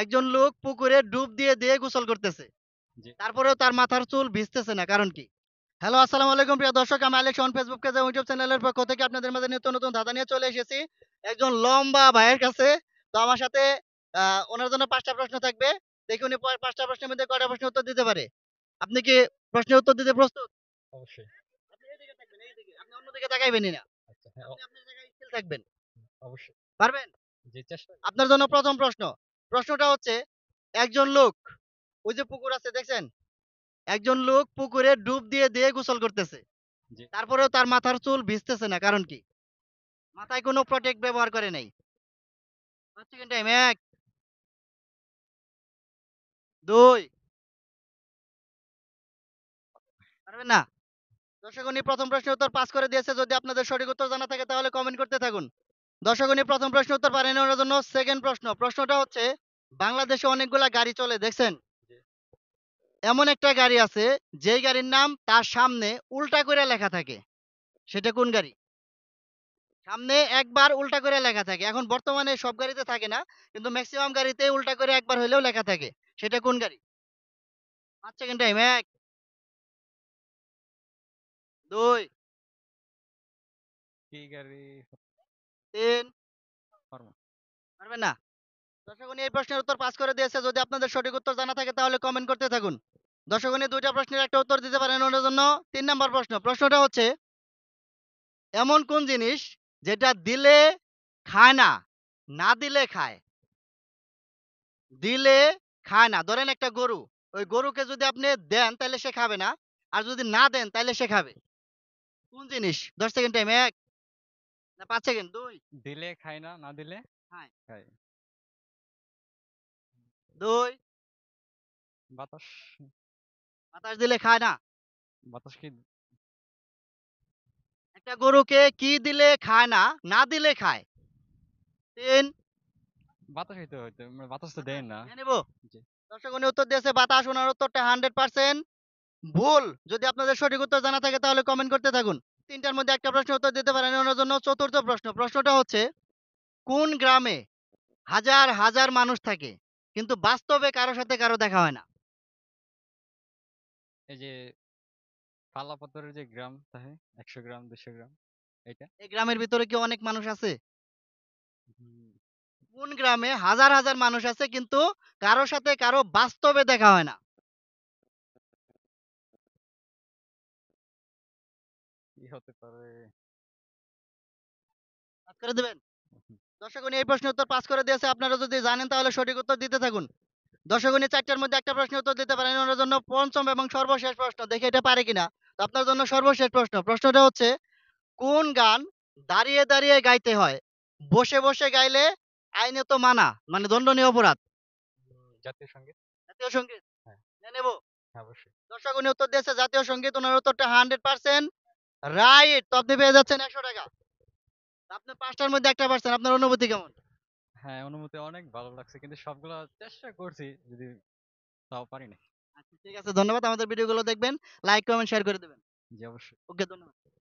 একজন লোক পুকুরে ডুব দিয়ে দিয়ে গোসল করতেছে। জি। তারপরেও তার মাথার চুল ভিজতেছে না, কারণ কি? হ্যালো, আসসালামু আলাইকুম প্রিয় দর্শক। আমি আলেক শাওন ফেসবুক পেজ এবং ইউটিউব চ্যানেলের পক্ষ থেকে আপনাদের মাঝে নিত্য নতুন ধাঁধা নিয়ে চলে এসেছি। একজন লম্বা ভাইয়ের কাছে। তো আমার সাথে আ ওনার জন্য ৫ টা প্রশ্ন থাকবে। দেখি উনি ৫ টা প্রশ্নের মধ্যে কয়টা প্রশ্নের উত্তর দিতে পারে। আপনি কি প্রশ্নের উত্তর দিতে প্রস্তুত? অবশ্যই। আপনি এইদিকে থাকবেন, এইদিকে। আপনি অন্যদিকে তাকাইবেনই না। আচ্ছা, হ্যাঁ, আপনি আপনার জায়গায় স্থির থাকবেন। অবশ্যই। পারবেন? জি, চেষ্টা আপনার জন্য ১ম প্রশ্ন। প্রশ্নটা হচ্ছে, একজন লোক ওই যে পুকুর আছে দেখছেন? একজন লোক পুকুরে ডুব দিয়ে দিয়ে গোসল করতেছে। জি। তারপরেও তার মাথার চুল ভিজতেছে না, কারণ কি? মাথায় কোনো প্রোটেক্ট ব্যবহার করে নাই। ৫ সেকেন্ড টাইম। ১, ২ পারবেন না? দর্শকগণ ১ম প্রশ্নের উত্তর পাস করে দিয়েছে। যদি আপনাদের সঠিক উত্তর জানা থাকে তাহলে কমেন্ট করতে থাকুন। দর্শকগণ ১ম প্রশ্নের উত্তর পারেনি, ওনার জন্য 2nd প্রশ্ন। প্রশ্নটা হচ্ছে, বাংলাদেশে অনেকগুলা গাড়ি চলে দেখছেন? জি। এমন একটা গাড়ি আছে যেই গাড়ির নাম তার সামনে উল্টা করে লেখা থাকে। সেটা কোন গাড়ি? সামনে একবার উল্টা করে লেখা থাকে। এখন বর্তমানে সব গাড়িতে থাকে না। কিন্তু মেক্সিমাম গাড়িতে উল্টা করে একবার হইলেও লেখা থাকে। সেটা কোন গাড়ি? ৫ সেকেন্ড টাইম। ১, ২, কি গাড়ি? ৩ পারবো। পারবেন না? দর্শকগণ এই প্রশ্নের উত্তর পাস করে দিয়েছে। যদি আপনাদের সঠিক উত্তর জানা থাকে তাহলে কমেন্ট করতে থাকুন। দর্শকগণ ২ টা প্রশ্নের একটা উত্তর দিতে পারেন ওনার জন্য ৩ নাম্বার প্রশ্ন। প্রশ্নটা হচ্ছে, এমন কোন জিনিস যেটা দিলে খায় না, না দিলে খায়? দিলে খায় না। ধরেন একটা গরু। ওই গরুকে যদি আপনি দেন তাইলে সে খাবে না। আর যদি না দেন তাইলে সে খাবে। কোন জিনিস? ১০ সেকেন্ড টাইম। ১ না ৫ সেকেন্ড। ২ দিলে খায় না, না দিলে হ্যাঁ, খায়। ২ বাতাস। বাতাস দিলে খায় না। বাতাস কি? একটা গরুকে কি দিলে খায় না, না দিলে খায়? ৩ বাতাসই তো হইতো। বাতাস তো দেয় বাতাস না। নিয়ে নিব? জি। দর্শক উনি উত্তর দিয়েছে বাতাস। উনার উত্তরটা 100% ভুল। যদি আপনাদের সঠিক উত্তর জানা থাকে তাহলে কমেন্ট করতে থাকুন। ৩ টার মধ্যে একটা প্রশ্নের উত্তর দিতে পারেন ওনার জন্য ৪র্থ প্রশ্ন। প্রশ্নটা হচ্ছে, কোন গ্রামে হাজার, হাজার মানুষ থাকে কিন্তু বাস্তবে কারো সাথে কারো দেখা হয় না? এই যে পালাপাতারের যে গ্রাম থাকে ১০০ গ্রাম, ২০০ গ্রাম এইটা? এই গ্রামের ভিতরে কি অনেক মানুষ আছে? হুম, কোন গ্রামে হাজার, হাজার মানুষ আছে কিন্তু কারো সাথে কারো বাস্তবে দেখা হয় না? কি হতে পারে? পাস করে দিবেন? দর্শক উনি এই প্রশ্নের উত্তর পাস করে দিয়েছে। আপনারা যদি জানেন তাহলে সঠিক উত্তর দিতে থাকুন। দর্শক উনি ৪ টার মধ্যে একটা প্রশ্নের উত্তর দিতে পারেন। ওনার জন্য ৫ম এবং সর্বশেষ প্রশ্ন। দেখি এটা পারে কিনা। তো আপনার জন্য সর্বশেষ প্রশ্ন। প্রশ্নটা হচ্ছে, কোন গান দাঁড়িয়ে, দাঁড়িয়ে গাইতে হয়? বসে, বসে গাইলে আইনত মানা, মানে দণ্ডনীয় অপরাধ। জাতীয় সংগীত? জাতীয় সংগীত? হ্যাঁ, নিয়ে নেব? হ্যাঁ, অবশ্যই। দর্শক উনি উত্তর দিয়েছে জাতীয় সংগীত। উনার উত্তরটা 100% রাইট। তো আপনি পেয়ে যাচ্ছেন ৳১০০। আপনি ৫ টার মধ্যে একটা পারছেন। আপনার অনুভূতি কেমন? হ্যাঁ, অনুভূতি অনেক ভালো লাগছে। কিন্তু সবগুলা চেষ্টা করছি যদি তাও পারি নাই। আচ্ছা ঠিক আছে, ধন্যবাদ। আমাদের ভিডিওগুলো দেখবেন। লাইক, কমেন্ট, শেয়ার করে দিবেন। জি, অবশ্যই। ওকে, ধন্যবাদ।